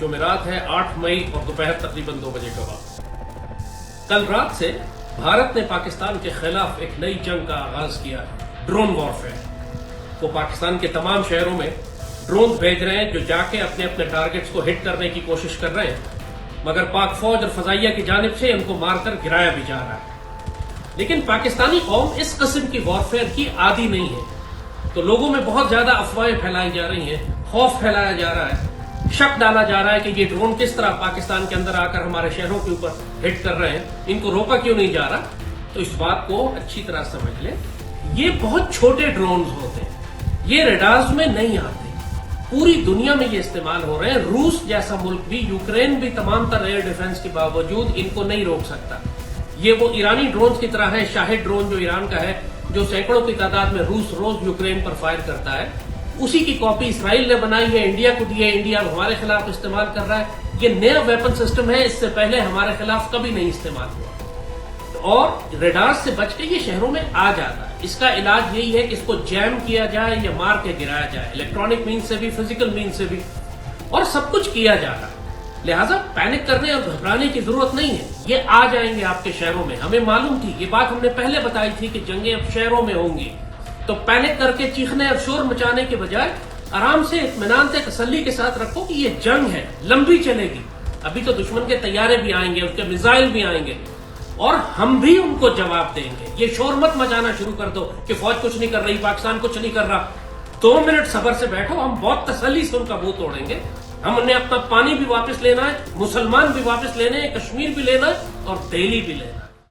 जुमेरात है 8 मई और दोपहर तकरीबन 2 बजे का वक्त। कल रात से भारत ने पाकिस्तान के खिलाफ एक नई जंग का आगाज किया है, ड्रोन वॉरफेयर। वो पाकिस्तान के तमाम शहरों में ड्रोन भेज रहे हैं जो जाके अपने अपने टारगेट्स को हिट करने की कोशिश कर रहे हैं, मगर पाक फौज और फजाइया की जानिब से उनको मारकर गिराया भी जा रहा है। लेकिन पाकिस्तानी कौम इस किस्म की वॉरफेयर की आदी नहीं है, तो लोगों में बहुत ज्यादा अफवाहें फैलाई जा रही हैं, खौफ फैलाया जा रहा है, शक डाला जा रहा है कि ये ड्रोन किस तरह पाकिस्तान के अंदर आकर हमारे शहरों के ऊपर हिट कर रहे हैं, इनको रोका क्यों नहीं जा रहा। तो इस बात को अच्छी तरह समझ लें, ये बहुत छोटे ड्रोन होते हैं, ये रडार्स में नहीं आते, पूरी दुनिया में ये इस्तेमाल हो रहे हैं। रूस जैसा मुल्क भी, यूक्रेन भी तमाम तरह एयर डिफेंस के बावजूद इनको नहीं रोक सकता। ये वो ईरानी ड्रोन की तरह है, शाहिद ड्रोन जो ईरान का है, जो सैकड़ों की तादाद में रूस रोज यूक्रेन पर फायर करता है, उसी की कॉपी इसराइल ने बनाई है, इंडिया को दी है, इंडिया हमारे खिलाफ इस्तेमाल कर रहा है। ये नया वेपन सिस्टम है, इससे पहले हमारे खिलाफ कभी नहीं इस्तेमाल हुआ, और रेडार से बच के ये शहरों में आ जाता है। इसका इलाज यही है कि इसको जैम किया जाए या मार के गिराया जाए, इलेक्ट्रॉनिक मीन से भी, फिजिकल मीन से भी, और सब कुछ किया जा रहा है। लिहाजा पैनिक करने और घबराने की जरूरत नहीं है, ये आ जाएंगे आपके शहरों में। हमें मालूम थी, ये बात हमने पहले बताई थी कि जंगें अब शहरों में होंगी, तो पैनिक करके चीखने और शोर मचाने के बजाय आराम से, इत्मीनान से, तसल्ली के साथ रखो कि ये जंग है, लंबी चलेगी। अभी तो दुश्मन के तैयारे भी आएंगे, उसके मिसाइल भी आएंगे, और हम भी उनको जवाब देंगे। ये शोर मत मचाना शुरू कर दो कि फौज कुछ नहीं कर रही, पाकिस्तान कुछ नहीं कर रहा। 2 मिनट सब्र से बैठो, हम बहुत तसल्ली से उनका मुंह तोड़ेंगे। हमने अपना पानी भी वापस लेना है, मुसलमान भी वापस लेने हैं, कश्मीर भी लेना है और दिल्ली भी लेना है।